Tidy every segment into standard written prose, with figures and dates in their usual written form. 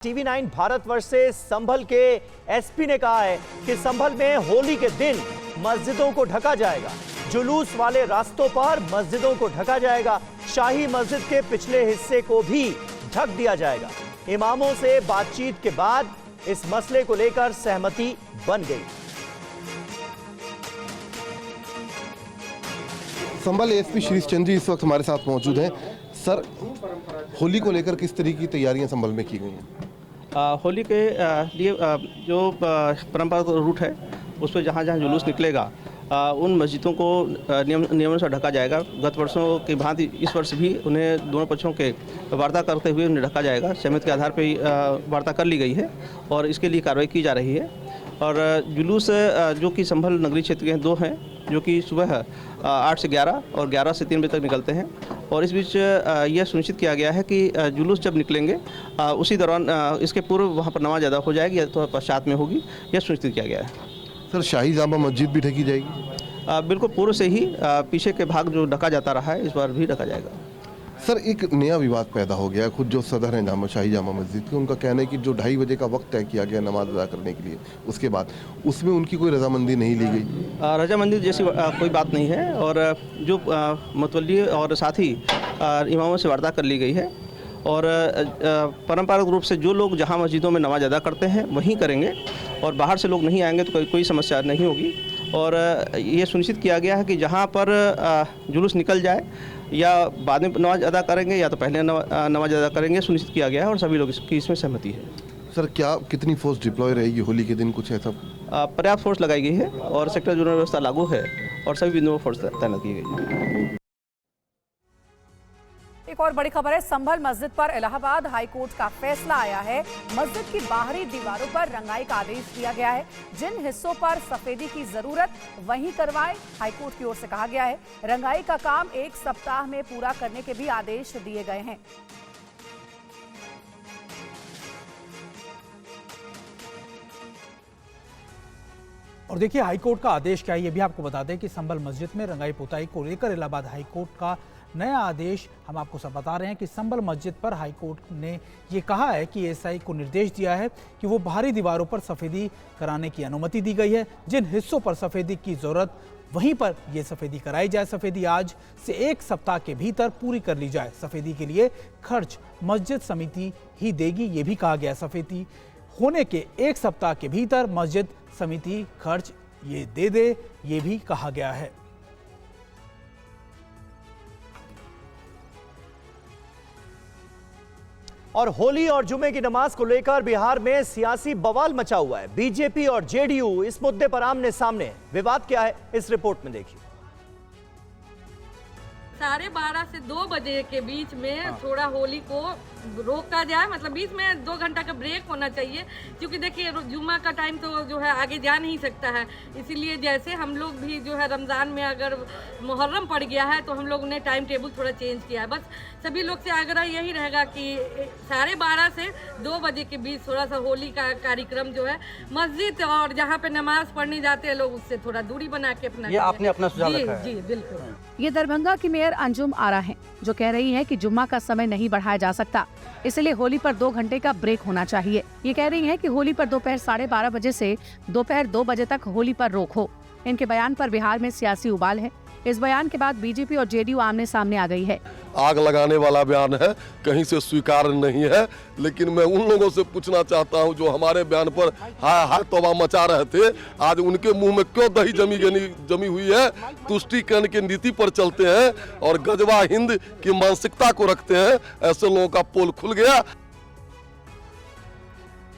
TV9 Bharatvarsh से संभल के SP ने कहा है कि संभल में होली के दिन मस्जिदों को ढका जाएगा। जुलूस वाले रास्तों पर मस्जिदों को ढका जाएगा। शाही मस्जिद के पिछले हिस्से को भी ढक दिया जाएगा। इमामों से बातचीत के बाद इस मसले को लेकर सहमति बन गई। संभल एसपी श्री चंद्र जी इस वक्त हमारे साथ मौजूद हैं। सर, होली को लेकर किस तरीके की तैयारियां संभल में की गई हैं? होली के लिए जो परंपरागत रूट है उस पर जहाँ जहाँ जुलूस निकलेगा उन मस्जिदों को नियमों से ढका जाएगा। गत वर्षों की भांति इस वर्ष भी उन्हें दोनों पक्षों के वार्ता करते हुए उन्हें ढका जाएगा। सहमति के आधार पर वार्ता कर ली गई है और इसके लिए कार्रवाई की जा रही है। और जुलूस जो कि संभल नगरी क्षेत्र के दो हैं, जो कि सुबह 8 से 11 और 11 से 3 बजे तक निकलते हैं। और इस बीच यह सुनिश्चित किया गया है कि जुलूस जब निकलेंगे उसी दौरान इसके पूर्व वहाँ पर नमाज अदा हो जाएगी या तो पश्चात में होगी, यह सुनिश्चित किया गया है। सर, शाही जामा मस्जिद भी ढकी जाएगी? बिल्कुल पूर्व से ही पीछे के भाग जो ढका जाता रहा है इस बार भी ढका जाएगा। सर, एक नया विवाद पैदा हो गया। खुद जो सदर हैं शाही जामा मस्जिद के, उनका कहना है कि जो 2:30 बजे का वक्त तय किया गया नमाज अदा करने के लिए, उसके बाद उसमें उनकी कोई रजामंदी नहीं ली गई। रजामंदी जैसी कोई बात नहीं है और जो मुतवल्ली और साथ ही इमामों से वार्ता कर ली गई है। और परंपरागत रूप से जो लोग जहाँ मस्जिदों में नमाज अदा करते हैं वहीं करेंगे और बाहर से लोग नहीं आएंगे तो कोई समस्या नहीं होगी। और ये सुनिश्चित किया गया है कि जहाँ पर जुलूस निकल जाए या बाद में नमाज अदा करेंगे या तो पहले नमाज अदा करेंगे, सुनिश्चित किया गया है और सभी लोग की इसमें सहमति है। सर, कितनी फोर्स डिप्लॉय रहेगी होली के दिन? कुछ ऐसा पर्याप्त फोर्स लगाई गई है और सेक्टर जोनल व्यवस्था लागू है और सभी बिंदुओं पर फोर्स तैनात की गई है। एक और बड़ी खबर है, संभल मस्जिद पर इलाहाबाद हाईकोर्ट का फैसला आया है। मस्जिद की बाहरी दीवारों पर रंगाई का आदेश दिया गया है। जिन हिस्सों पर सफेदी की जरूरत वहीं करवाएं, हाईकोर्ट की ओर से कहा गया है। रंगाई का काम 1 सप्ताह में पूरा करने के भी आदेश दिए गए हैं। और देखिए हाईकोर्ट का आदेश क्या है, ये भी आपको बता दें कि संभल मस्जिद में रंगाई पुताई को लेकर इलाहाबाद हाईकोर्ट का नया आदेश हम आपको सब बता रहे हैं कि संभल मस्जिद पर हाईकोर्ट ने ये कहा है कि एसआई को निर्देश दिया है कि वो बाहरी दीवारों पर सफेदी कराने की अनुमति दी गई है। जिन हिस्सों पर सफेदी की जरूरत वहीं पर ये सफेदी कराई जाए। सफेदी आज से 1 सप्ताह के भीतर पूरी कर ली जाए। सफेदी के लिए खर्च मस्जिद समिति ही देगी, ये भी कहा गया। सफेदी होने के 1 सप्ताह के भीतर मस्जिद समिति खर्च ये दे, ये भी कहा गया है। और होली और जुमे की नमाज को लेकर बिहार में सियासी बवाल मचा हुआ है। बीजेपी और जेडीयू इस मुद्दे पर आमने सामने है। विवाद क्या है, इस रिपोर्ट में देखिए। 12:30 से 2 बजे के बीच में थोड़ा होली को रोका जाए, मतलब बीच में 2 घंटा का ब्रेक होना चाहिए, क्योंकि देखिए जुम्मा का टाइम तो जो है आगे जा नहीं सकता है। इसीलिए जैसे हम लोग भी जो है रमज़ान में अगर मुहर्रम पड़ गया है तो हम लोग ने टाइम टेबल थोड़ा चेंज किया है। बस सभी लोग से आग्रह यही रहेगा कि 12:30 से 2 बजे के बीच थोड़ा सा होली का कार्यक्रम जो है मस्जिद और जहाँ पे नमाज पढ़ने जाते हैं लोग उससे थोड़ा दूरी बना के अपना, ये आपने अपना सुझाव रखा है। जी बिल्कुल। ये दरभंगा की मेयर अंजुम आरा हैं, जो कह रही हैं कि जुम्मा का समय नहीं बढ़ाया जा सकता, इसलिए होली पर 2 घंटे का ब्रेक होना चाहिए। ये कह रही हैं कि होली पर दोपहर 12:30 बजे से दोपहर 2 बजे तक होली पर रोक हो। इनके बयान पर बिहार में सियासी उबाल है। इस बयान के बाद बीजेपी और जेडीयू आमने सामने आ गई है। आग लगाने वाला बयान है, कहीं से स्वीकार नहीं है। लेकिन मैं उन लोगों से पूछना चाहता हूं जो हमारे बयान पर हाय तौबा मचा रहे थे, आज उनके मुंह में क्यों दही जमी हुई है? तुष्टीकरण की नीति पर चलते हैं और गजवा हिंद की मानसिकता को रखते हैं। ऐसे लोगों का पोल खुल गया।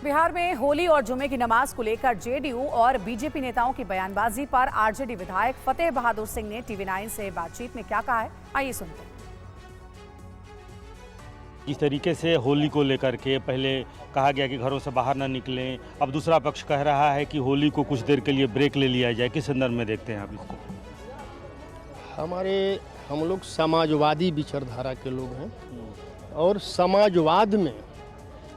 बिहार में होली और जुमे की नमाज को लेकर जेडीयू और बीजेपी नेताओं की बयानबाजी पर आरजेडी विधायक फतेह बहादुर सिंह ने TV9 से बातचीत में क्या कहा है, आइए सुनते हैं। इस तरीके से होली को लेकर के पहले कहा गया कि घरों से बाहर न निकलें, अब दूसरा पक्ष कह रहा है कि होली को कुछ देर के लिए ब्रेक ले लिया जाए। किस संदर्भ में देखते हैं आप इसको? हम लोग समाजवादी विचारधारा के लोग हैं और समाजवाद में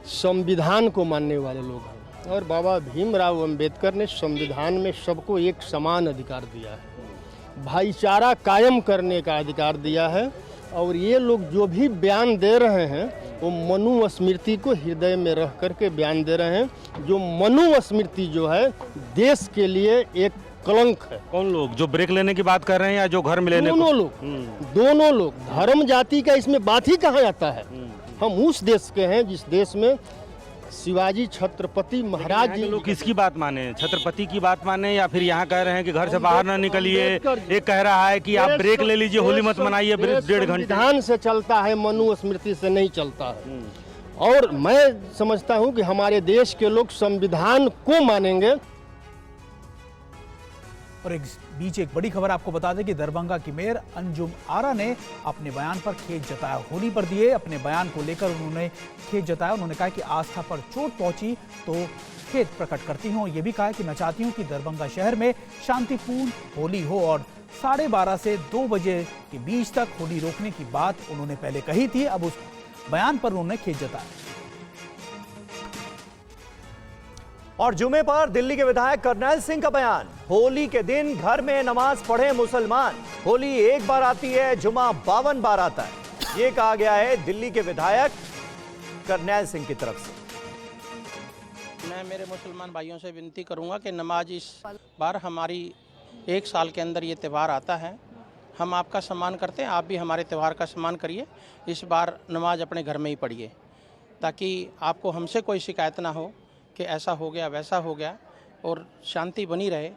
संविधान को मानने वाले लोग हैं। और बाबा भीमराव अंबेडकर ने संविधान में सबको एक समान अधिकार दिया है, भाईचारा कायम करने का अधिकार दिया है। और ये लोग जो भी बयान दे रहे हैं वो मनुस्मृति को हृदय में रख करके बयान दे रहे हैं। जो मनुस्मृति जो है देश के लिए एक कलंक है। कौन लोग जो ब्रेक लेने की बात कर रहे हैं या जो घर में लेने दोनों लोग धर्म जाति का इसमें बात ही कहाँ आता है। हम उस देश के हैं जिस देश में शिवाजी छत्रपति महाराज जी लोग किसकी बात माने, छत्रपति की बात माने या फिर यहाँ कह रहे हैं कि घर से बाहर ना निकलिए, एक कह रहा है कि आप ब्रेक ले लीजिए, होली मत मनाइए 1.5 घंटे। संविधान से चलता है, मनुस्मृति से नहीं चलता है। और मैं समझता हूँ कि हमारे देश के लोग संविधान को मानेंगे। और बीच एक बड़ी खबर आपको बता दें कि दरभंगा की मेयर अंजुम आरा ने अपने बयान पर खेद जताया। होली पर दिए अपने बयान को लेकर उन्होंने खेद जताया। उन्होंने कहा कि आस्था पर चोट पहुंची तो खेद प्रकट करती हूँ। ये भी कहा कि मैं चाहती हूँ कि दरभंगा शहर में शांतिपूर्ण होली हो और 12:30 से 2 बजे के बीच तक होली रोकने की बात उन्होंने पहले कही थी। अब उस बयान पर उन्होंने खेद जताया। और जुमे पर दिल्ली के विधायक करनैल सिंह का बयान, होली के दिन घर में नमाज पढ़े मुसलमान, होली एक बार आती है, जुमा 52 बार आता है। ये कहा गया है दिल्ली के विधायक करनैल सिंह की तरफ से। मैं मेरे मुसलमान भाइयों से विनती करूंगा कि नमाज इस बार हमारी 1 साल के अंदर ये त्यौहार आता है, हम आपका सम्मान करते हैं, आप भी हमारे त्यौहार का सम्मान करिए। इस बार नमाज अपने घर में ही पढ़िए ताकि आपको हमसे कोई शिकायत ना हो कि ऐसा हो गया वैसा हो गया, और शांति बनी रहे।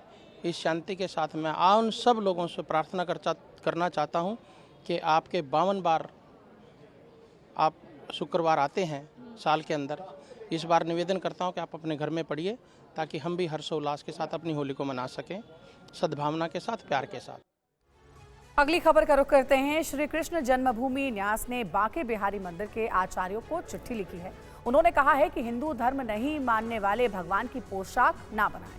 इस शांति के साथ मैं उन सब लोगों से प्रार्थना करना चाहता हूं कि आपके 52 बार आप शुक्रवार आते हैं साल के अंदर, इस बार निवेदन करता हूं कि आप अपने घर में पढ़िए ताकि हम भी हर्षोल्लास के साथ अपनी होली को मना सकें, सद्भावना के साथ, प्यार के साथ। अगली खबर का रुख करते हैं। श्री कृष्ण जन्मभूमि न्यास ने बांके बिहारी मंदिर के आचार्यों को चिट्ठी लिखी है। उन्होंने कहा है कि हिंदू धर्म नहीं मानने वाले भगवान की पोशाक ना बनाएं।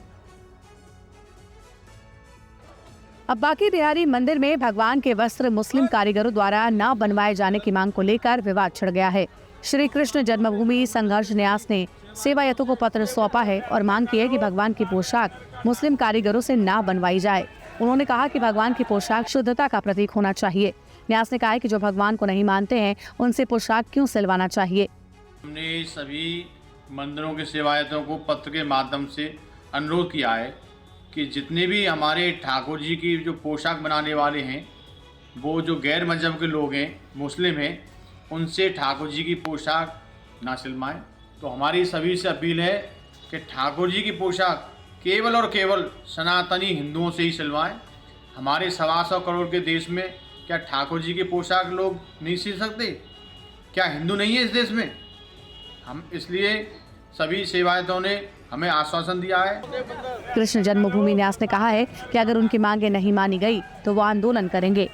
अब बांके बिहारी मंदिर में भगवान के वस्त्र मुस्लिम कारीगरों द्वारा न बनवाए जाने की मांग को लेकर विवाद छिड़ गया है। श्री कृष्ण जन्मभूमि संघर्ष न्यास ने सेवायतों को पत्र सौंपा है और मांग की है कि भगवान की पोशाक मुस्लिम कारीगरों से ना बनवाई जाए। उन्होंने कहा कि भगवान की पोशाक शुद्धता का प्रतीक होना चाहिए। न्यास ने कहा है कि जो भगवान को नहीं मानते हैं उनसे पोशाक क्यों सिलवाना चाहिए। हमने सभी मंदिरों के सेवायतों को पत्र के माध्यम से अनुरोध किया है कि जितने भी हमारे ठाकुर जी की जो पोशाक बनाने वाले हैं वो जो गैर मजहब के लोग हैं, मुस्लिम हैं, उनसे ठाकुर जी की पोशाक ना सिलवाएं। तो हमारी सभी से अपील है कि ठाकुर जी की पोशाक केवल और केवल सनातनी हिंदुओं से ही सिलवाएं। हमारे 125 करोड़ के देश में क्या ठाकुर जी की पोशाक लोग नहीं सिल सकते? क्या हिंदू नहीं है इस देश में? हम इसलिए सभी सेवायतों ने हमें आश्वासन दिया है। कृष्ण जन्मभूमि न्यास ने कहा है कि अगर उनकी मांगे नहीं मानी गई तो वो आंदोलन करेंगे।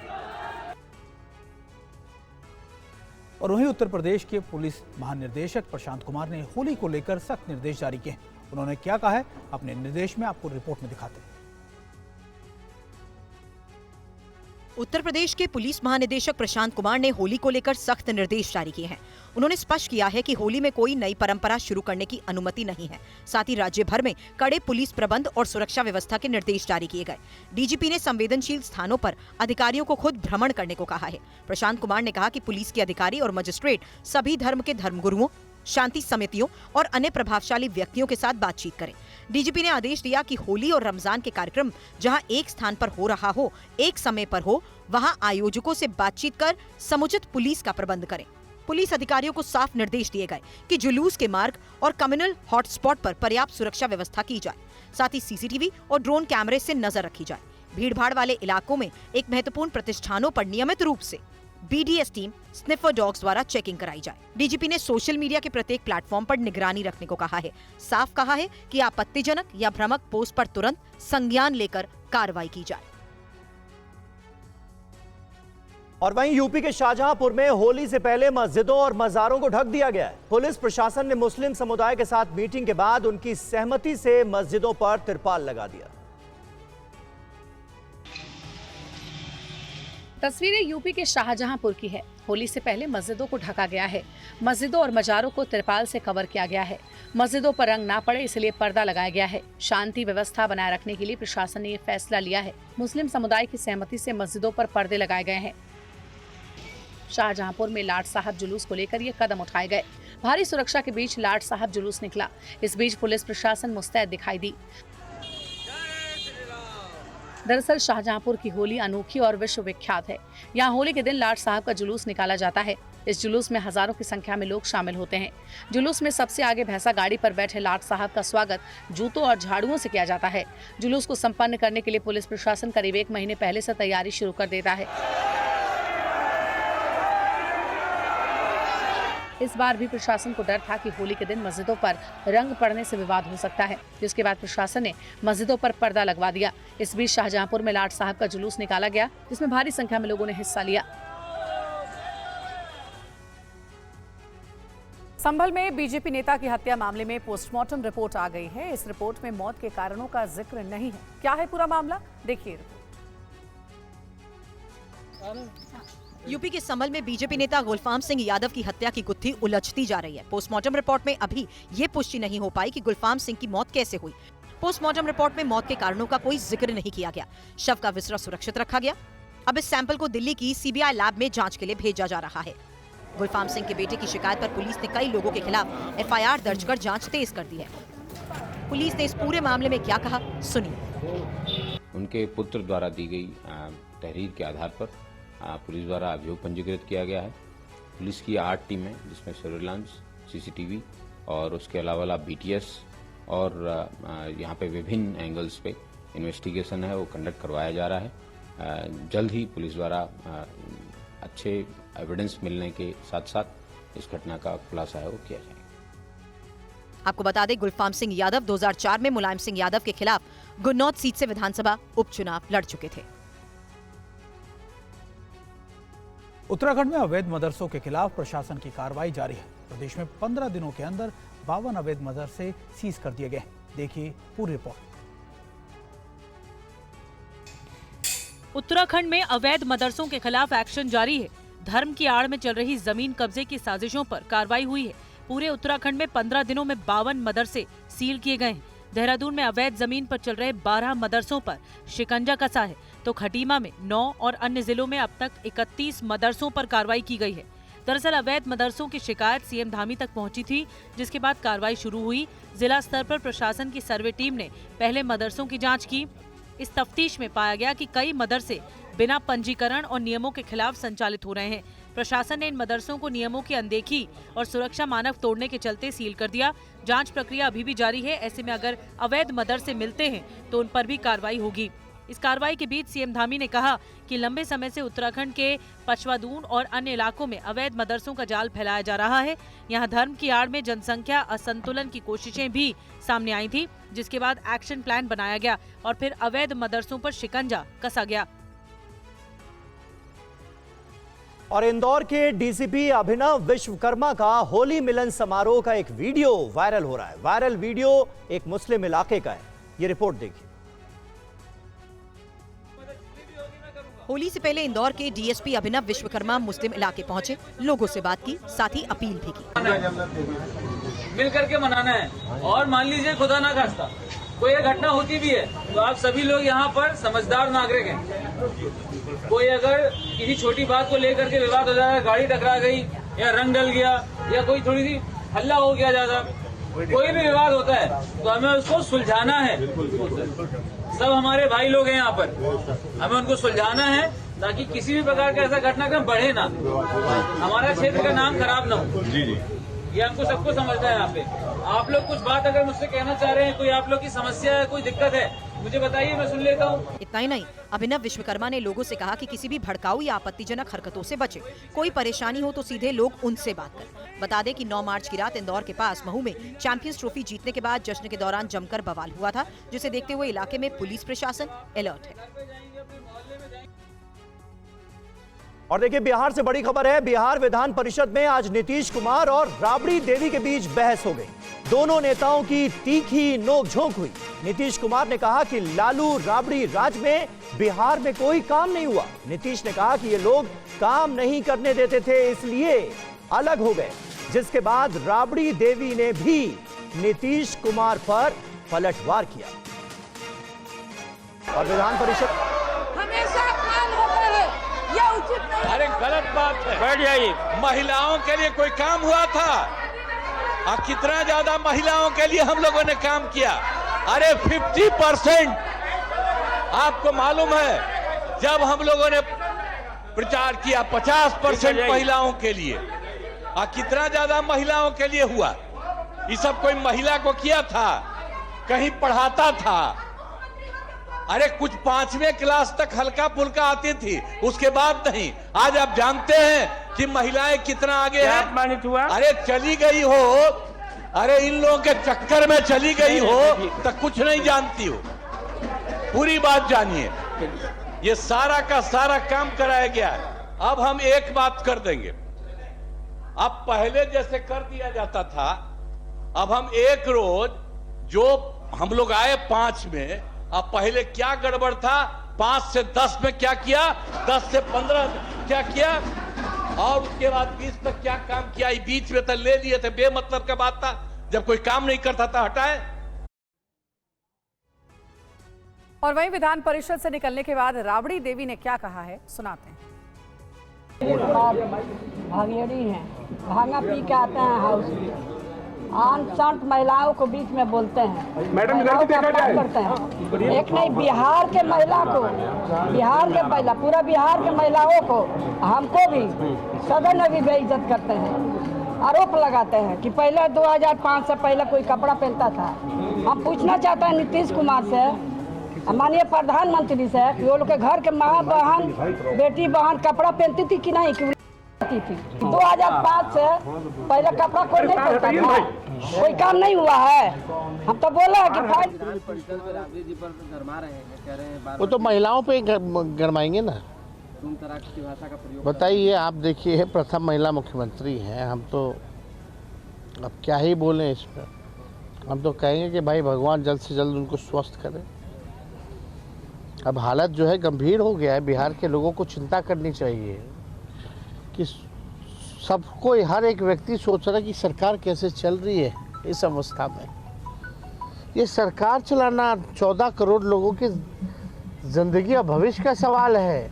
और वहीं उत्तर प्रदेश के पुलिस महानिदेशक प्रशांत कुमार ने होली को लेकर सख्त निर्देश जारी किए हैं। उन्होंने क्या कहा है अपने निर्देश में आपको रिपोर्ट में दिखाते हैं। उत्तर प्रदेश के पुलिस महानिदेशक प्रशांत कुमार ने होली को लेकर सख्त निर्देश जारी किए हैं। उन्होंने स्पष्ट किया है कि होली में कोई नई परंपरा शुरू करने की अनुमति नहीं है। साथ ही राज्य भर में कड़े पुलिस प्रबंध और सुरक्षा व्यवस्था के निर्देश जारी किए गए। डीजीपी ने संवेदनशील स्थानों पर अधिकारियों को खुद भ्रमण करने को कहा है। प्रशांत कुमार ने कहा कि पुलिस के अधिकारी और मजिस्ट्रेट सभी धर्म के धर्मगुरुओं, शांति समितियों और अन्य प्रभावशाली व्यक्तियों के साथ बातचीत करें। डीजीपी ने आदेश दिया कि होली और रमजान के कार्यक्रम जहां एक स्थान पर हो रहा हो, एक समय पर हो, वहां आयोजकों से बातचीत कर समुचित पुलिस का प्रबंध करें। पुलिस अधिकारियों को साफ निर्देश दिए गए कि जुलूस के मार्ग और कम्युनल हॉटस्पॉट पर पर्याप्त सुरक्षा व्यवस्था की जाए। साथ ही सीसीटीवी और ड्रोन कैमरे से नजर रखी जाए। भीड़भाड़ वाले इलाकों में एक महत्वपूर्ण प्रतिष्ठानों पर नियमित रूप से बीडीएस टीम, स्निफर डॉग्स द्वारा चेकिंग कराई जाए। डीजीपी ने सोशल मीडिया के प्रत्येक प्लेटफॉर्म पर निगरानी रखने को कहा है। साफ कहा है कि आपत्तिजनक या भ्रामक पोस्ट पर तुरंत संज्ञान लेकर कार्रवाई की जाए। और वहीं यूपी के शाहजहांपुर में होली से पहले मस्जिदों और मज़ारों को ढक दिया गया है। पुलिस प्रशासन ने मुस्लिम समुदाय के साथ मीटिंग के बाद उनकी सहमति से मस्जिदों पर तिरपाल लगा दिया। तस्वीरें यूपी के शाहजहांपुर की है। होली से पहले मस्जिदों को ढका गया है। मस्जिदों और मजारों को तिरपाल से कवर किया गया है। मस्जिदों पर रंग ना पड़े इसलिए पर्दा लगाया गया है। शांति व्यवस्था बनाए रखने के लिए प्रशासन ने ये फैसला लिया है। मुस्लिम समुदाय की सहमति से मस्जिदों पर पर्दे लगाए गए हैं। शाहजहांपुर में लाट साहब जुलूस को लेकर ये कदम उठाए गए। भारी सुरक्षा के बीच लाट साहब जुलूस निकला। इस बीच पुलिस प्रशासन मुस्तैद दिखाई दी। दरअसल शाहजहांपुर की होली अनोखी और विश्व विख्यात है। यहाँ होली के दिन लाट साहब का जुलूस निकाला जाता है। इस जुलूस में हजारों की संख्या में लोग शामिल होते हैं। जुलूस में सबसे आगे भैंसा गाड़ी पर बैठे लाट साहब का स्वागत जूतों और झाड़ुओं से किया जाता है। जुलूस को संपन्न करने के लिए पुलिस प्रशासन करीब 1 महीने पहले से तैयारी शुरू कर देता है। इस बार भी प्रशासन को डर था कि होली के दिन मस्जिदों पर रंग पड़ने से विवाद हो सकता है, जिसके बाद प्रशासन ने मस्जिदों पर पर्दा लगवा दिया। इस बीच शाहजहांपुर में लाट साहब का जुलूस निकाला गया, जिसमें भारी संख्या में लोगों ने हिस्सा लिया। संभल में बीजेपी नेता की हत्या मामले में पोस्टमार्टम रिपोर्ट आ गई है। इस रिपोर्ट में मौत के कारणों का जिक्र नहीं है। क्या है पूरा मामला, देखिए। यूपी के संभल में बीजेपी नेता गुलफाम सिंह यादव की हत्या की गुत्थी उलझती जा रही है। पोस्टमार्टम रिपोर्ट में अभी ये पुष्टि नहीं हो पाई कि गुलफाम सिंह की मौत कैसे हुई। पोस्टमार्टम रिपोर्ट में मौत के कारणों का कोई जिक्र नहीं किया गया। शव का विसरा सुरक्षित रखा गया। अब इस सैंपल को दिल्ली की सीबीआई लैब में जांच के लिए भेजा जा रहा है। गुलफाम सिंह के बेटे की शिकायत पर पुलिस ने कई लोगों के खिलाफ एफआईआर दर्ज कर जांच तेज कर दी है। पुलिस ने इस पूरे मामले में क्या कहा, सुनिए। उनके पुत्र द्वारा दी गई तहरीर के आधार पर पुलिस द्वारा अभियोग पंजीकृत किया गया है। पुलिस की 8 टीमें, जिसमें सर्विलांस, सीसीटीवी और उसके अलावा बीटीएस और यहाँ पे विभिन्न एंगल्स पे इन्वेस्टिगेशन है वो कंडक्ट करवाया जा रहा है। जल्द ही पुलिस द्वारा अच्छे एविडेंस मिलने के साथ साथ इस घटना का खुलासा है वो किया जाएगा। आपको बता दें, गुलफाम सिंह यादव 2004 में मुलायम सिंह यादव के खिलाफ गुन्नौद सीट से विधानसभा उपचुनाव लड़ चुके थे। उत्तराखंड में अवैध मदरसों के खिलाफ प्रशासन की कार्रवाई जारी है। प्रदेश में 15 दिनों के अंदर 52 अवैध मदरसे सीज कर दिए गए। देखिए पूरी रिपोर्ट। उत्तराखंड में अवैध मदरसों के खिलाफ एक्शन जारी है। धर्म की आड़ में चल रही जमीन कब्जे की साजिशों पर कार्रवाई हुई है। पूरे उत्तराखंड में 15 दिनों में 52 मदरसे सील किए गए हैं। देहरादून में अवैध जमीन पर चल रहे 12 मदरसों पर शिकंजा कसा है, तो खटीमा में 9 और अन्य जिलों में अब तक 31 मदरसों पर कार्रवाई की गई है। दरअसल अवैध मदरसों की शिकायत सीएम धामी तक पहुंची थी, जिसके बाद कार्रवाई शुरू हुई। जिला स्तर पर प्रशासन की सर्वे टीम ने पहले मदरसों की जांच की। इस तफ्तीश में पाया गया कि कई मदरसे बिना पंजीकरण और नियमों के खिलाफ संचालित हो रहे हैं। प्रशासन ने इन मदरसों को नियमों की अनदेखी और सुरक्षा मानक तोड़ने के चलते सील कर दिया। जांच प्रक्रिया अभी भी जारी है। ऐसे में अगर अवैध मदरसे मिलते हैं तो उन पर भी कार्रवाई होगी। इस कार्रवाई के बीच सीएम धामी ने कहा कि लंबे समय से उत्तराखंड के पचवादून और अन्य इलाकों में अवैध मदरसों का जाल फैलाया जा रहा है। यहाँ धर्म की आड़ में जनसंख्या असंतुलन की कोशिशें भी सामने आई थी, जिसके बाद एक्शन प्लान बनाया गया और फिर अवैध मदरसों पर शिकंजा कसा गया। और इंदौर के डीसीपी अभिनव विश्वकर्मा का होली मिलन समारोह का एक वीडियो वायरल हो रहा है। वायरल वीडियो एक मुस्लिम इलाके का है। ये रिपोर्ट देखिए। होली से पहले इंदौर के डीएसपी अभिनव विश्वकर्मा मुस्लिम इलाके पहुंचे, लोगों से बात की, साथ ही अपील भी की। मिल करके मनाना है और मान लीजिए खुदा ना खास्ता कोई घटना होती भी है तो आप सभी लोग यहाँ पर समझदार नागरिक हैं। कोई अगर किसी छोटी बात को लेकर के विवाद हो जाता, गाड़ी टकरा गई या रंग डल गया या कोई थोड़ी सी हल्ला हो गया ज्यादा, कोई भी विवाद होता है तो हमें उसको सुलझाना है। सब हमारे भाई लोग हैं यहाँ पर, हमें उनको सुलझाना है ताकि किसी भी प्रकार का ऐसा घटनाक्रम बढ़े ना, हमारा क्षेत्र का नाम खराब ना हो। ये हमको सबको समझना है। यहाँ पे आप लोग कुछ बात अगर मुझसे कहना चाह रहे हैं, कोई आप लोग की समस्या है, कोई दिक्कत है, मुझे बताइए, मैं सुन लेता हूँ। इतना ही नहीं, अभिनव विश्वकर्मा ने लोगों से कहा कि किसी भी भड़काऊ या आपत्तिजनक हरकतों से बचे। कोई परेशानी हो तो सीधे लोग उनसे बात करें। बता दें कि 9 मार्च की रात इंदौर के पास महू में चैंपियंस ट्रॉफी जीतने के बाद जश्न के दौरान जमकर बवाल हुआ था, जिसे देखते हुए इलाके में पुलिस प्रशासन अलर्ट है। और देखिए, बिहार से बड़ी खबर है। बिहार विधान परिषद में आज नीतीश कुमार और राबड़ी देवी के बीच बहस हो गई। दोनों नेताओं की तीखी नोकझोंक हुई। नीतीश कुमार ने कहा कि लालू राबड़ी राज में बिहार में कोई काम नहीं हुआ। नीतीश ने कहा कि ये लोग काम नहीं करने देते थे, इसलिए अलग हो गए। जिसके बाद राबड़ी देवी ने भी नीतीश कुमार पर पलटवार किया। और विधान परिषद हमेशा अपमान होता है, यह उचित अरे गलत बात है, बैठ जाइए। महिलाओं के लिए कोई काम हुआ था? कितना ज्यादा महिलाओं के लिए हम लोगों ने काम किया। अरे 50% आपको मालूम है, जब हम लोगों ने प्रचार किया 50% महिलाओं के लिए, कितना ज्यादा महिलाओं के लिए हुआ। ये सब कोई महिला को किया था? कहीं पढ़ाता था? अरे कुछ 5वीं क्लास तक हल्का फुल्का आती थी, उसके बाद नहीं। आज आप जानते हैं कि महिलाएं कितना आगे हैं। अपमानित हुआ? अरे चली गई हो, अरे इन लोगों के चक्कर में चली गई हो तो कुछ नहीं जानती हो। पूरी बात जानिए, ये सारा का सारा काम कराया गया है। अब हम एक बात कर देंगे, अब पहले जैसे कर दिया जाता था, अब हम एक रोज, जो हम लोग आए 5 में, अब पहले क्या गड़बड़ था, 5 से 10 में क्या किया, 10 से 15 में क्या किया, और उसके बाद 20 तक क्या काम किया। बीच में तो ले लिए थे, बेमतलब का बात था, जब कोई काम नहीं करता था हटाए। और वहीं विधान परिषद से निकलने के बाद राबड़ी देवी ने क्या कहा है, सुनाते हैं। भागेड़ी हैं, भांगा पी के आते हैं हाउस में, आन संत महिलाओं को बीच में बोलते हैं, मैडम करते हैं। एक नहीं, बिहार के महिला को, बिहार के महिला, पूरा बिहार के महिलाओं को, हमको भी सदन में भी बेइज्जत करते हैं, आरोप लगाते हैं कि पहले 2005 से पहले कोई कपड़ा पहनता था। हम पूछना चाहते हैं नीतीश कुमार से, माननीय प्रधानमंत्री से, कि वो लोग के घर के माँ बहन, बेटी बहन कपड़ा पहनती थी कि नहीं, कि थी। 2005 से पहले कपड़ा कोई नहीं पहनता था, कोई काम नहीं हुआ है। हम तो बोला है कि वो तो महिलाओं पे गरमाएंगे ना। बताइए, आप देखिए, प्रथम महिला मुख्यमंत्री हैं, हम तो अब क्या ही बोलें इस पर। हम तो कहेंगे कि भाई भगवान जल्द से जल्द उनको स्वस्थ करे। अब हालत जो है गंभीर हो गया है, बिहार के लोगों को चिंता करनी चाहिए कि सबको, हर एक व्यक्ति सोच रहा है कि सरकार कैसे चल रही है इस अवस्था में। ये सरकार चलाना 14 करोड़ लोगों की जिंदगी और भविष्य का सवाल है।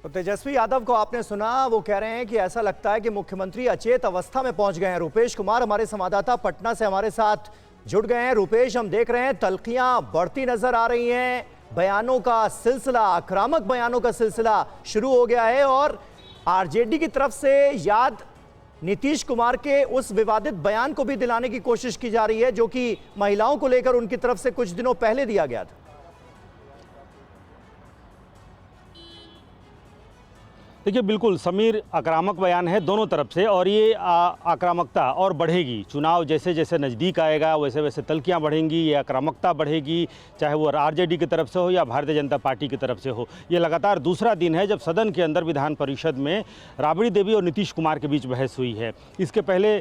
तो तेजस्वी यादव को आपने सुना, वो कह रहे हैं कि ऐसा लगता है कि मुख्यमंत्री अचेत अवस्था में पहुंच गए हैं। रुपेश कुमार हमारे संवाददाता पटना से हमारे साथ जुड़ गए हैं। रुपेश, हम देख रहे हैं तल्खियां बढ़ती नजर आ रही हैं, बयानों का सिलसिला, आक्रामक बयानों का सिलसिला शुरू हो गया है, और आरजेडी की तरफ से याद नीतीश कुमार के उस विवादित बयान को भी दिलाने की कोशिश की जा रही है, जो कि महिलाओं को लेकर उनकी तरफ से कुछ दिनों पहले दिया गया था। देखिए, बिल्कुल समीर, आक्रामक बयान है दोनों तरफ से, और ये आक्रामकता और बढ़ेगी। चुनाव जैसे जैसे नज़दीक आएगा वैसे वैसे तल्खियाँ बढ़ेंगी, ये आक्रामकता बढ़ेगी, चाहे वो आरजेडी की तरफ से हो या भारतीय जनता पार्टी की तरफ से हो। ये लगातार दूसरा दिन है जब सदन के अंदर विधान परिषद में राबड़ी देवी और नीतीश कुमार के बीच बहस हुई है। इसके पहले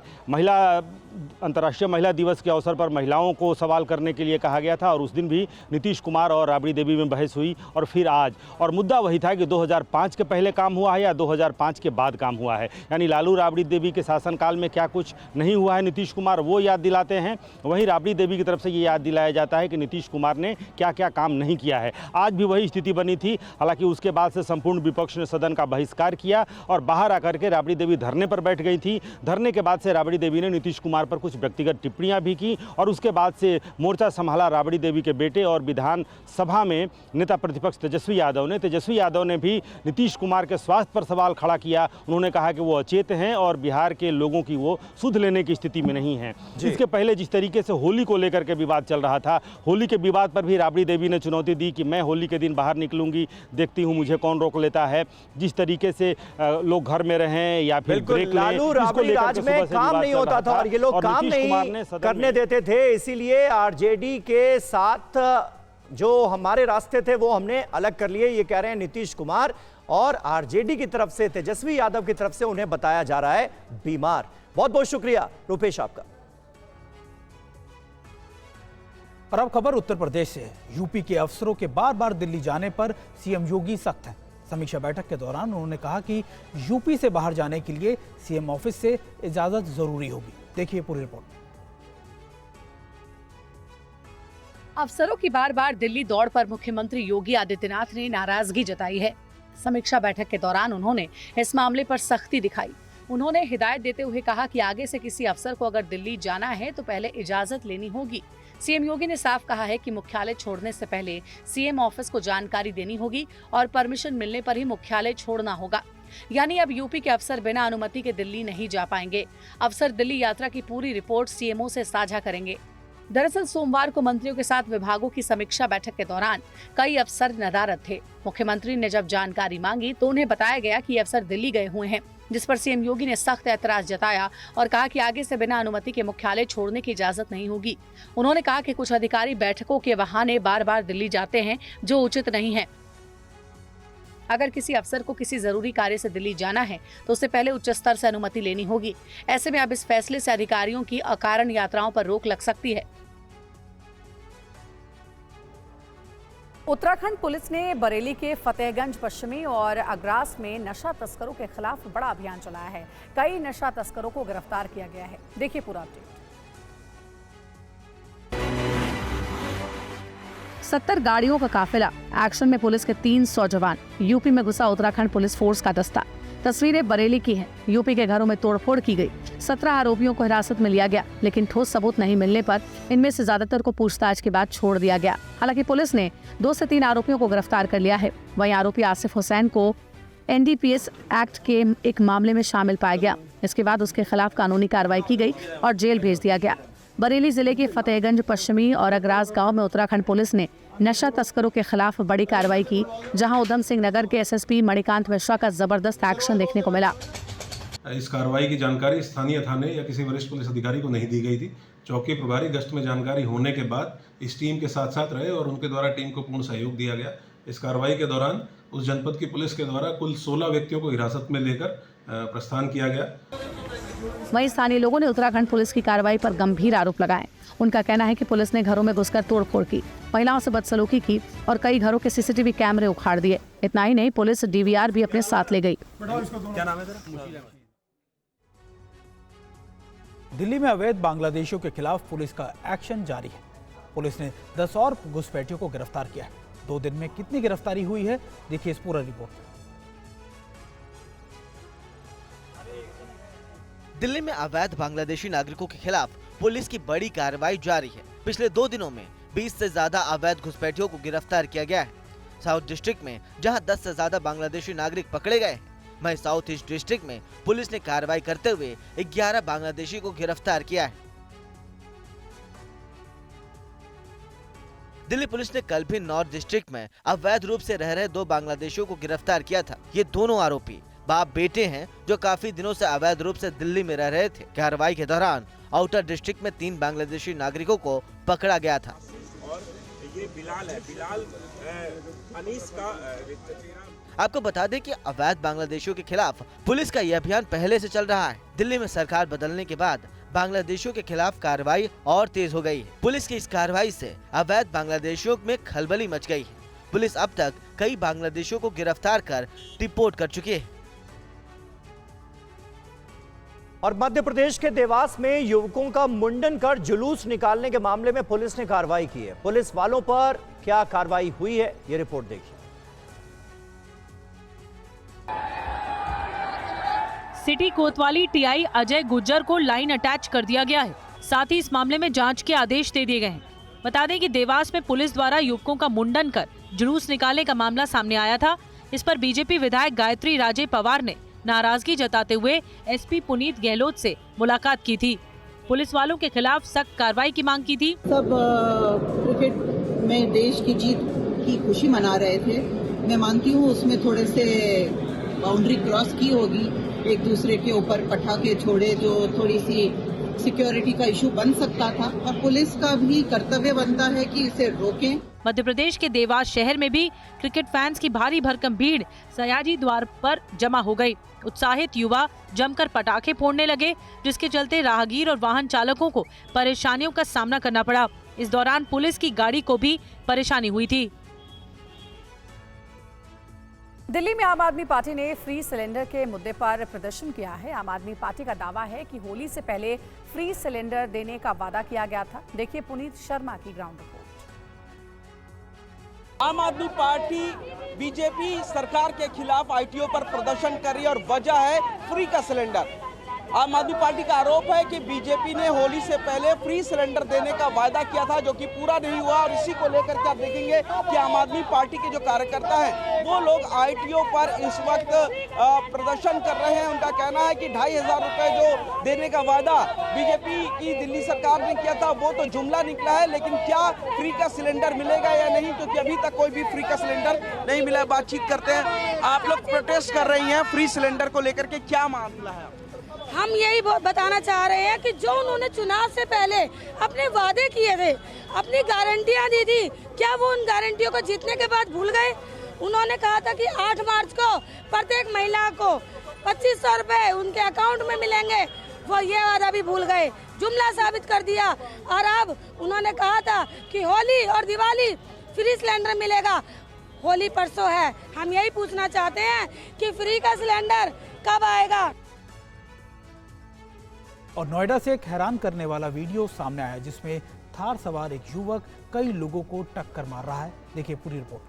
अंतर्राष्ट्रीय महिला दिवस के अवसर पर महिलाओं को सवाल करने के लिए कहा गया था, और उस दिन भी नीतीश कुमार और राबड़ी देवी में बहस हुई, और फिर आज। और मुद्दा वही था कि 2005 के पहले काम हुआ है या 2005 के बाद काम हुआ है, यानी लालू राबड़ी देवी के शासनकाल में क्या कुछ नहीं हुआ है, नीतीश कुमार वो याद दिलाते हैं। वहीं राबड़ी देवी की तरफ से ये याद दिलाया जाता है कि नीतीश कुमार ने क्या क्या काम नहीं किया है। आज भी वही स्थिति बनी थी, हालांकि उसके बाद से संपूर्ण विपक्ष ने सदन का बहिष्कार किया और बाहर आकर के राबड़ी देवी धरने पर बैठ गई थी। धरने के बाद से राबड़ी देवी ने नीतीश कुमार पर कुछ व्यक्तिगत टिप्पणियां भी की, और उसके बाद से मोर्चा संभाला राबड़ी देवी के बेटे और विधान सभा में नेता प्रतिपक्ष तेजस्वी यादव ने भी नीतीश कुमार के स्वास्थ्य पर सवाल खड़ा किया। उन्होंने कहा कि वो अचेत हैं और बिहार के लोगों की वो सुध लेने की स्थिति में नहीं है। इसके पहले जिस तरीके से होली को लेकर के विवाद चल रहा था, होली के विवाद पर भी राबड़ी देवी ने चुनौती दी कि मैं होली के दिन बाहर निकलूंगी, देखती हूं मुझे कौन रोक लेता है। जिस तरीके से लोग घर में रहें या फिर ब्रेक लें, लालू राबड़ी राज में काम नहीं होता था और ये लोग काम नहीं करने देते थे, इसीलिए आरजेडी के साथ जो हमारे रास्ते थे वो हमने अलग कर लिए, ये कह रहे हैं नीतीश कुमार। और आरजेडी की तरफ से, तेजस्वी यादव की तरफ से उन्हें बताया जा रहा है बीमार। बहुत बहुत शुक्रिया रुपेश आपका। और अब खबर उत्तर प्रदेश से है। यूपी के अफसरों के बार बार दिल्ली जाने पर सीएम योगी सख्त हैं। समीक्षा बैठक के दौरान उन्होंने कहा कि यूपी से बाहर जाने के लिए सीएम ऑफिस से इजाजत जरूरी होगी। देखिए पूरी रिपोर्ट। अफसरों की बार बार दिल्ली दौड़ पर मुख्यमंत्री योगी आदित्यनाथ ने नाराजगी जताई है। समीक्षा बैठक के दौरान उन्होंने इस मामले पर सख्ती दिखाई। उन्होंने हिदायत देते हुए कहा कि आगे से किसी अफसर को अगर दिल्ली जाना है तो पहले इजाजत लेनी होगी। सीएम योगी ने साफ कहा है कि मुख्यालय छोड़ने से पहले सीएम ऑफिस को जानकारी देनी होगी और परमिशन मिलने पर ही मुख्यालय छोड़ना होगा। यानी अब यूपी के अफसर बिना अनुमति के दिल्ली नहीं जा पाएंगे। अफसर दिल्ली यात्रा की पूरी रिपोर्ट सीएमओ से साझा करेंगे। दरअसल सोमवार को मंत्रियों के साथ विभागों की समीक्षा बैठक के दौरान कई अफसर नदारद थे। मुख्यमंत्री ने जब जानकारी मांगी तो उन्हें बताया गया कि अफसर दिल्ली गए हुए हैं, जिस पर सीएम योगी ने सख्त ऐतराज जताया और कहा कि आगे से बिना अनुमति के मुख्यालय छोड़ने की इजाजत नहीं होगी। उन्होंने कहा कि कुछ अधिकारी बैठकों के बहाने बार बार दिल्ली जाते हैं, जो उचित नहीं है। अगर किसी अफसर को किसी जरूरी कार्य से दिल्ली जाना है तो उससे पहले उच्च स्तर से अनुमति लेनी होगी। ऐसे में अब इस फैसले से अधिकारियों की अकारण यात्राओं पर रोक लग सकती है। उत्तराखंड पुलिस ने बरेली के फतेहगंज पश्चिमी और अग्रास में नशा तस्करों के खिलाफ बड़ा अभियान चलाया है। कई नशा तस्करों को गिरफ्तार किया गया है। देखिए पूरा अपडेट। 70 गाड़ियों का काफिला, एक्शन में पुलिस के 300 जवान, यूपी में घुसा उत्तराखंड पुलिस फोर्स का दस्ता। तस्वीरें बरेली की हैं। यूपी के घरों में तोड़फोड़ की गई। 17 आरोपियों को हिरासत में लिया गया, लेकिन ठोस सबूत नहीं मिलने पर इनमें से ज्यादातर को पूछताछ के बाद छोड़ दिया गया। हालांकि पुलिस ने 2 से 3 आरोपियों को गिरफ्तार कर लिया है। वहीं आरोपी आसिफ हुसैन को NDPS एक्ट के एक मामले में शामिल पाया गया। इसके बाद उसके खिलाफ कानूनी कार्रवाई की गई और जेल भेज दिया गया। बरेली जिले के फतेहगंज पश्चिमी और अग्रास गांव में उत्तराखंड पुलिस ने नशा तस्करों के खिलाफ बड़ी कार्रवाई की, जहां उधम सिंह नगर के SSP मणिकांत मिश्रा का जबरदस्त एक्शन देखने को मिला। इस कार्रवाई की जानकारी स्थानीय थाने या किसी वरिष्ठ पुलिस अधिकारी को नहीं दी गई थी। चौकी प्रभारी गश्त में जानकारी होने के बाद इस टीम के साथ साथ रहे और उनके द्वारा टीम को पूर्ण सहयोग दिया गया। इस कार्रवाई के दौरान उस जनपद की पुलिस के द्वारा कुल 16 व्यक्तियों को हिरासत में लेकर प्रस्थान किया गया। वहीं स्थानीय लोगों ने उत्तराखंड पुलिस की कार्रवाई पर गंभीर आरोप लगाए। उनका कहना है कि पुलिस ने घरों में घुसकर तोड़फोड़ की, महिलाओं से बदसलूकी की और कई घरों के CCTV कैमरे उखाड़ दिए। इतना ही नहीं, पुलिस DVR भी अपने साथ ले गई। क्या नाम है तेरा? दिल्ली में अवैध बांग्लादेशियों के खिलाफ पुलिस का एक्शन जारी है। पुलिस ने 10 और घुसपैठियों को गिरफ्तार किया है। 2 दिन में कितनी गिरफ्तारी हुई है, देखिए इस पूरा रिपोर्ट। दिल्ली में अवैध बांग्लादेशी नागरिकों के खिलाफ पुलिस की बड़ी कार्रवाई जारी है। पिछले 2 दिनों में 20 से ज्यादा अवैध घुसपैठियों को गिरफ्तार किया गया है। साउथ डिस्ट्रिक्ट में जहां 10 से ज्यादा बांग्लादेशी नागरिक पकड़े गए हैं, वहीं साउथ ईस्ट डिस्ट्रिक्ट में पुलिस ने कार्रवाई करते हुए 11 बांग्लादेशी को गिरफ्तार किया है। दिल्ली पुलिस ने कल भी नॉर्थ डिस्ट्रिक्ट में अवैध रूप से रह रहे 2 बांग्लादेशियों को गिरफ्तार किया था। ये दोनों आरोपी बाप बेटे हैं जो काफी दिनों से अवैध रूप से दिल्ली में रह रहे थे। कार्रवाई के दौरान आउटर डिस्ट्रिक्ट में 3 बांग्लादेशी नागरिकों को पकड़ा गया था। और ये बिलाल है, बिलाल अनीस का। आपको बता दें कि अवैध बांग्लादेशियों के खिलाफ पुलिस का यह अभियान पहले से चल रहा है। दिल्ली में सरकार बदलने के बाद बांग्लादेशियों के खिलाफ कार्रवाई और तेज हो गई है। पुलिस की इस कार्रवाई से अवैध बांग्लादेशियों में खलबली मच गई है। पुलिस अब तक कई बांग्लादेशियों को गिरफ्तार कर डिपोर्ट कर चुकी है। और मध्य प्रदेश के देवास में युवकों का मुंडन कर जुलूस निकालने के मामले में पुलिस ने कार्रवाई की है। पुलिस वालों पर क्या कार्रवाई हुई है, ये रिपोर्ट देखिए। सिटी कोतवाली TI अजय गुज्जर को लाइन अटैच कर दिया गया है। साथ ही इस मामले में जांच के आदेश दे दिए गए हैं। बता दें कि देवास में पुलिस द्वारा युवकों का मुंडन कर जुलूस निकालने का मामला सामने आया था। इस पर बीजेपी विधायक गायत्री राजे पवार ने नाराजगी जताते हुए SP पुनीत गहलोत से मुलाकात की थी। पुलिस वालों के खिलाफ सख्त कार्रवाई की मांग की थी। सब क्रिकेट में देश की जीत की खुशी मना रहे थे। मैं मानती हूँ उसमें थोड़े से बाउंड्री क्रॉस की होगी, एक दूसरे के ऊपर पटाखे छोड़े जो थोड़ी सी सिक्योरिटी का इशू बन सकता था और पुलिस का भी कर्तव्य बनता है कि इसे रोकें। मध्य प्रदेश के देवास शहर में भी क्रिकेट फैंस की भारी भरकम भीड़ सयाजी द्वार पर जमा हो गई। उत्साहित युवा जमकर पटाखे फोड़ने लगे, जिसके चलते राहगीर और वाहन चालकों को परेशानियों का सामना करना पड़ा। इस दौरान पुलिस की गाड़ी को भी परेशानी हुई थी। दिल्ली में आम आदमी पार्टी ने फ्री सिलेंडर के मुद्दे पर प्रदर्शन किया है। आम आदमी पार्टी का दावा है कि होली से पहले फ्री सिलेंडर देने का वादा किया गया था। देखिए पुनीत शर्मा की ग्राउंड रिपोर्ट। आम आदमी पार्टी बीजेपी सरकार के खिलाफ आईटीओ पर प्रदर्शन कर रही है और वजह है फ्री का सिलेंडर। आम आदमी पार्टी का आरोप है कि बीजेपी ने होली से पहले फ्री सिलेंडर देने का वायदा किया था, जो कि पूरा नहीं हुआ। और इसी को लेकर के आप देखेंगे कि आम आदमी पार्टी के जो कार्यकर्ता हैं वो लोग आईटीओ पर इस वक्त प्रदर्शन कर रहे हैं। उनका कहना है कि 2500 रुपए जो देने का वादा बीजेपी की दिल्ली सरकार ने किया था वो तो जुमला निकला है, लेकिन क्या फ्री का सिलेंडर मिलेगा या नहीं, क्योंकि अभी तक कोई भी फ्री का सिलेंडर नहीं मिला। बातचीत करते हैं। आप लोग प्रोटेस्ट कर रही हैं फ्री सिलेंडर को लेकर के, क्या मामला है? हम यही बताना चाह रहे हैं कि जो उन्होंने चुनाव से पहले अपने वादे किए थे, अपनी गारंटियां दी थी, क्या वो उन गारंटियों को जीतने के बाद भूल गए? उन्होंने कहा था कि 8 मार्च को प्रत्येक महिला को 2500 रुपए उनके अकाउंट में मिलेंगे, वो ये वादा भी भूल गए, जुमला साबित कर दिया। और अब उन्होंने कहा था कि होली और दिवाली फ्री सिलेंडर मिलेगा। होली परसों है, हम यही पूछना चाहते हैं कि फ्री का सिलेंडर कब आएगा। और नोएडा से एक हैरान करने वाला वीडियो सामने आया जिसमें थार सवार एक युवक कई लोगों को टक्कर मार रहा है। देखिए पूरी रिपोर्ट।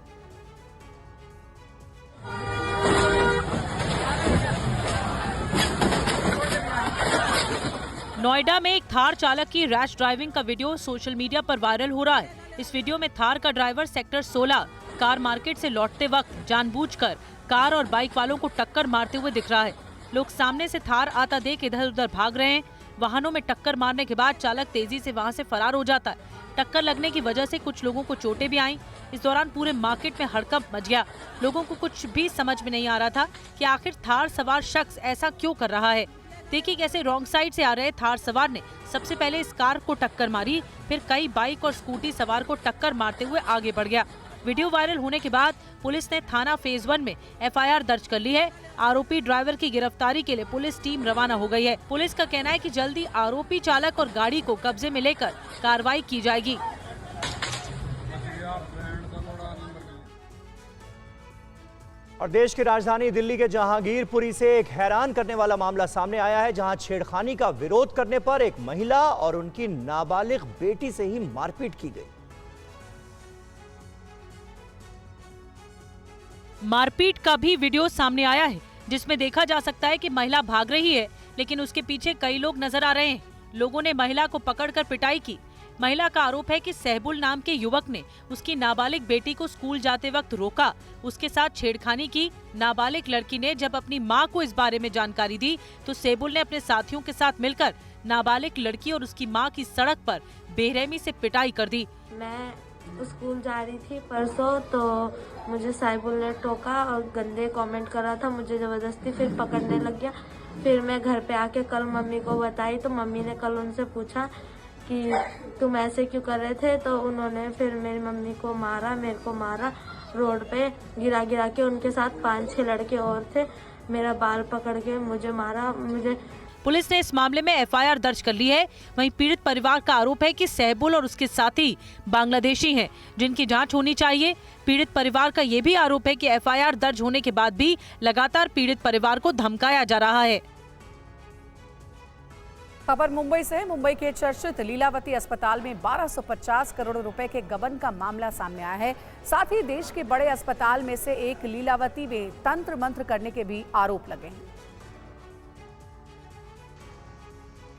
नोएडा में एक थार चालक की रैश ड्राइविंग का वीडियो सोशल मीडिया पर वायरल हो रहा है। इस वीडियो में थार का ड्राइवर सेक्टर 16 कार मार्केट से लौटते वक्त जानबूझकर कार और बाइक वालों को टक्कर मारते हुए दिख रहा है। लोग सामने से थार आता देख इधर उधर भाग रहे हैं। वाहनों में टक्कर मारने के बाद चालक तेजी से वहां से फरार हो जाता है। टक्कर लगने की वजह से कुछ लोगों को चोटें भी आईं। इस दौरान पूरे मार्केट में हड़कंप मच गया। लोगों को कुछ भी समझ में नहीं आ रहा था कि आखिर थार सवार शख्स ऐसा क्यों कर रहा है। देखिए कैसे रॉन्ग साइड से आ रहे थार सवार ने सबसे पहले इस कार को टक्कर मारी, फिर कई बाइक और स्कूटी सवार को टक्कर मारते हुए आगे बढ़ गया। वीडियो वायरल होने के बाद पुलिस ने थाना फेज 1 में एफआईआर दर्ज कर ली है। आरोपी ड्राइवर की गिरफ्तारी के लिए पुलिस टीम रवाना हो गई है। पुलिस का कहना है कि जल्दी आरोपी चालक और गाड़ी को कब्जे में लेकर कार्रवाई की जाएगी। और देश की राजधानी दिल्ली के जहांगीरपुरी से एक हैरान करने वाला मामला सामने आया है, जहां छेड़खानी का विरोध करने पर एक महिला और उनकी नाबालिग बेटी से ही मारपीट की गई। मारपीट का भी वीडियो सामने आया है, जिसमें देखा जा सकता है कि महिला भाग रही है, लेकिन उसके पीछे कई लोग नजर आ रहे हैं। लोगों ने महिला को पकड़कर पिटाई की। महिला का आरोप है कि सहबुल नाम के युवक ने उसकी नाबालिग बेटी को स्कूल जाते वक्त रोका, उसके साथ छेड़खानी की। नाबालिग लड़की ने जब अपनी मां को इस बारे में जानकारी दी तो सहबुल ने अपने साथियों के साथ मिलकर नाबालिग लड़की और उसकी मां की सड़क पर बेरहमी से पिटाई कर दी। मैं स्कूल जा रही थी परसों, तो मुझे साइबुल ने टोका और गंदे कमेंट करा था, मुझे ज़बरदस्ती फिर पकड़ने लग गया। फिर मैं घर पे आके कल मम्मी को बताई, तो मम्मी ने कल उनसे पूछा कि तुम ऐसे क्यों कर रहे थे, तो उन्होंने फिर मेरी मम्मी को मारा, मेरे को मारा, रोड पे गिरा के। उनके साथ 5-6 लड़के और थे, मेरा बाल पकड़ के मुझे मारा। पुलिस ने इस मामले में एफआईआर दर्ज कर ली है। वहीं पीड़ित परिवार का आरोप है कि सहबुल और उसके साथी बांग्लादेशी हैं, जिनकी जांच होनी चाहिए। पीड़ित परिवार का ये भी आरोप है कि एफआईआर दर्ज होने के बाद भी लगातार पीड़ित परिवार को धमकाया जा रहा है। खबर मुंबई से। मुंबई के चर्चित लीलावती अस्पताल में 1250 करोड़ रुपए के गबन का मामला सामने आया है। साथ ही देश के बड़े अस्पताल में से एक लीलावती में तंत्र मंत्र करने के भी आरोप लगे हैं।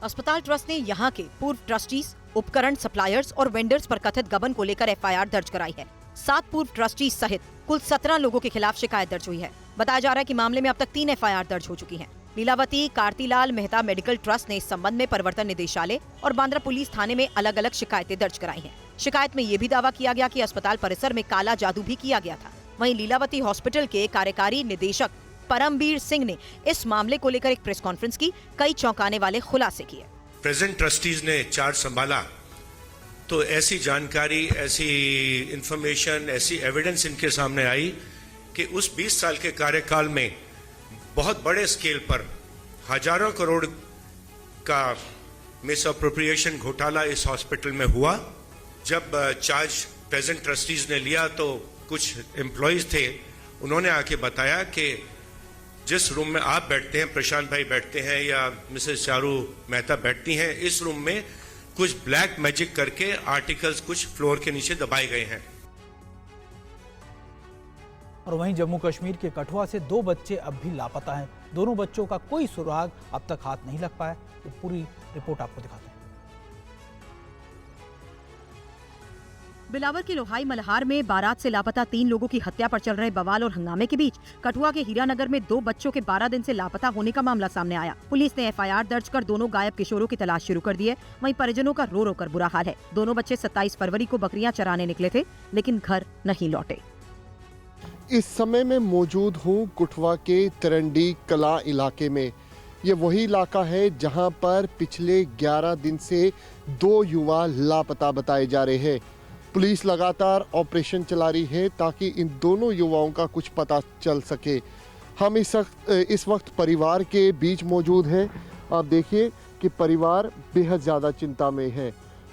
अस्पताल ट्रस्ट ने यहां के पूर्व ट्रस्टीज, उपकरण सप्लायर्स और वेंडर्स पर कथित गबन को लेकर एफआईआर दर्ज कराई है। 7 पूर्व ट्रस्टीज सहित कुल 17 लोगों के खिलाफ शिकायत दर्ज हुई है। बताया जा रहा है कि मामले में अब तक 3 एफआईआर दर्ज हो चुकी हैं। लीलावती कार्तिलाल मेहता मेडिकल ट्रस्ट ने इस संबंध में प्रवर्तन निदेशालय और बांद्रा पुलिस थाने में अलग अलग शिकायतें दर्ज कराई हैं। शिकायत में ये भी दावा किया गया कि अस्पताल परिसर में काला जादू भी किया गया था। वहीं लीलावती हॉस्पिटल के कार्यकारी निदेशक परमबीर सिंह ने इस मामले को लेकर एक प्रेस कॉन्फ्रेंस की, कई चौंकाने वाले खुलासे किए। प्रेजेंट ट्रस्टीज ने चार्ज संभाला तो ऐसी जानकारी, ऐसी इंफॉर्मेशन, ऐसी एविडेंस इनके सामने आई कि उस 20 साल के कार्यकाल में बहुत बड़े स्केल पर हजारों करोड़ का मिसअप्रोप्रिएशन घोटाला इस हॉस्पिटल में हुआ। जब चार्ज प्रेजेंट ट्रस्टीज ने लिया तो कुछ एम्प्लॉयज थे, उन्होंने आके बताया कि जिस रूम में आप बैठते हैं, प्रशांत भाई बैठते हैं या मिसेस चारू मेहता बैठती हैं, इस रूम में कुछ ब्लैक मैजिक करके आर्टिकल्स कुछ फ्लोर के नीचे दबाए गए हैं। और वहीं जम्मू कश्मीर के कठुआ से 2 बच्चे अब भी लापता हैं। दोनों बच्चों का कोई सुराग अब तक हाथ नहीं लग पाया। ये पूरी रिपोर्ट आपको दिखाते हैं। बिलावर के लोहाई मल्हार में बारात से लापता 3 लोगों की हत्या पर चल रहे बवाल और हंगामे के बीच कठुआ के हीरानगर में 2 बच्चों के 12 दिन से लापता होने का मामला सामने आया। पुलिस ने FIR दर्ज कर दोनों गायब किशोरों की तलाश शुरू कर दी है। वहीं परिजनों का रो रो कर बुरा हाल है। दोनों बच्चे 27 फरवरी को बकरियां चराने निकले थे, लेकिन घर नहीं लौटे। इस समय मैं मौजूद हूँ कठुआ के तरंडी कला इलाके में। ये वही इलाका है जहाँ पर पिछले 11 दिन से 2 युवा लापता बताए जा रहे हैं। पुलिस लगातार ऑपरेशन चला रही है ताकि इन दोनों युवाओं का कुछ पता चल सके। हम इस वक्त परिवार के बीच मौजूद हैं। आप देखिए कि परिवार बेहद ज़्यादा चिंता में है।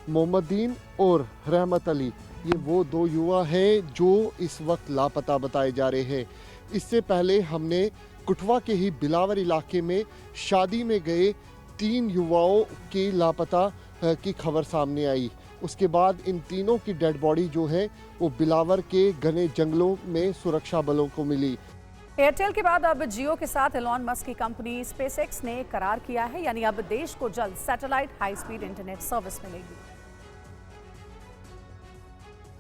मोहम्मदीन और रहमत अली ये वो 2 युवा हैं जो इस वक्त लापता बताए जा रहे हैं। इससे पहले हमने कठुआ के ही बिलावर इलाके में शादी में गए 3 युवाओं की लापता की खबर सामने आई। उसके बाद इन तीनों की डेड बॉडी जो है वो बिलावर के घने जंगलों में सुरक्षा बलों को मिली। एयरटेल के बाद अब जियो के साथ एलॉन मस्क की कंपनी स्पेसएक्स ने करार किया है, यानी अब देश को जल्द satellite high speed internet service मिलेगी।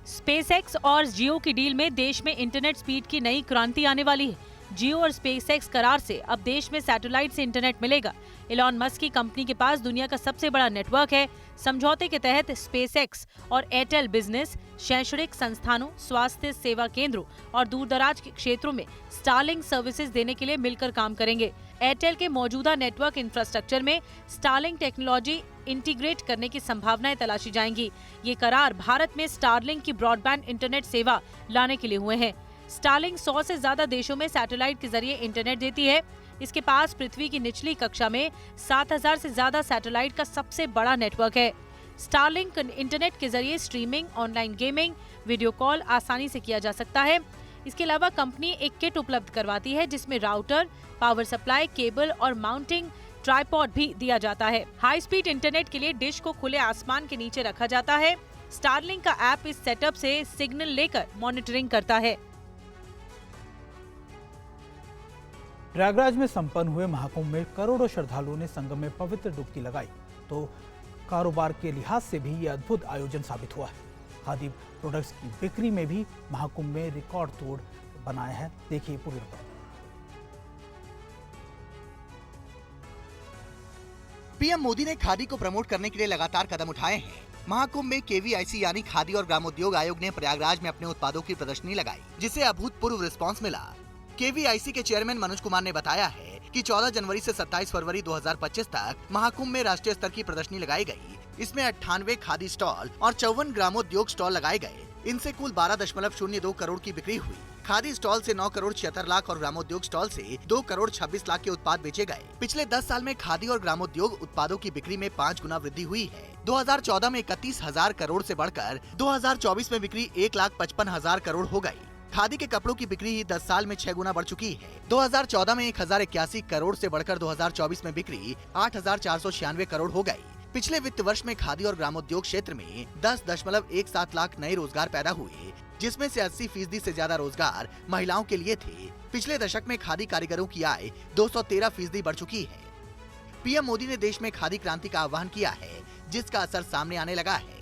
स्पेसएक्स और जियो की डील में देश में इंटरनेट स्पीड की नई क्रांति आने वाली है। जियो और स्पेसएक्स करार से अब देश में सैटेलाइट से इंटरनेट मिलेगा। एलॉन मस्क की कंपनी के पास दुनिया का सबसे बड़ा नेटवर्क है। समझौते के तहत स्पेसएक्स और एयरटेल बिजनेस शैक्षणिक संस्थानों, स्वास्थ्य सेवा केंद्रों और दूरदराज के क्षेत्रों में स्टारलिंक सर्विसेज देने के लिए मिलकर काम करेंगे। एयरटेल के मौजूदा नेटवर्क इंफ्रास्ट्रक्चर में स्टारलिंक टेक्नोलॉजी इंटीग्रेट करने की संभावनाएं तलाशी जाएंगी। ये करार भारत में स्टारलिंक की ब्रॉडबैंड इंटरनेट सेवा लाने के लिए हुए हैं। स्टारलिंक 100 से ज्यादा देशों में सैटेलाइट के जरिए इंटरनेट देती है। इसके पास पृथ्वी की निचली कक्षा में 7000 से ज्यादा सैटेलाइट का सबसे बड़ा नेटवर्क है। स्टारलिंक इंटरनेट के जरिए streaming, online gaming, video call आसानी से किया जा सकता है। इसके अलावा कंपनी एक किट उपलब्ध करवाती है जिसमें राउटर, पावर सप्लाई, केबल और माउंटिंग ट्राइपॉड भी दिया जाता है। हाई स्पीड इंटरनेट के लिए डिश को खुले आसमान के नीचे रखा जाता है। स्टारलिंक का ऐप इस सेटअप से सिग्नल लेकर मॉनिटरिंग करता है। प्रयागराज में संपन्न हुए महाकुंभ में करोड़ों श्रद्धालुओं ने संगम में पवित्र डुबकी लगाई, तो कारोबार के लिहाज से भी ये अद्भुत आयोजन साबित हुआ है। खादी प्रोडक्ट्स की बिक्री में भी महाकुंभ में रिकॉर्ड तोड़ बनाया है। देखिए पूरी रिपोर्ट। पीएम मोदी ने खादी को प्रमोट करने के लिए लगातार कदम उठाए हैं। महाकुंभ में KVIC यानी खादी और ग्रामोद्योग आयोग ने प्रयागराज में अपने उत्पादों की प्रदर्शनी लगाई, जिसे अभूतपूर्व रिस्पांस मिला। KVIC के चेयरमैन मनोज कुमार ने बताया है कि 14 जनवरी से 27 फरवरी 2025 तक महाकुंभ में राष्ट्रीय स्तर की प्रदर्शनी लगाई गई। इसमें 98 खादी स्टॉल और 54 ग्रामोद्योग स्टॉल लगाए गए। इनसे कुल 12.02 करोड़ की बिक्री हुई। खादी स्टॉल से 9 करोड़ 76 लाख और ग्रामोद्योग स्टॉल से 2 करोड़ 26 लाख के उत्पाद बेचे गए। पिछले 10 साल में खादी और ग्रामोद्योग उत्पादों की बिक्री में 5 गुना वृद्धि हुई है। 2014 में 31,000 करोड़ से बढ़कर 2024 में बिक्री 1,55,000 करोड़ हो गई। खादी के कपड़ों की बिक्री ही 10 साल में 6 गुना बढ़ चुकी है। 2014 में 1081 करोड़ से बढ़कर 2024 में बिक्री 8,496 करोड़ हो गई। पिछले वित्त वर्ष में खादी और ग्रामोद्योग क्षेत्र में 10.17 लाख नए रोजगार पैदा हुए, जिसमें से 80% से ज्यादा रोजगार महिलाओं के लिए थे। पिछले दशक में खादी कारीगरों की आय 213% बढ़ चुकी है। पीएम मोदी ने देश में खादी क्रांति का आह्वान किया है, जिसका असर सामने आने लगा है।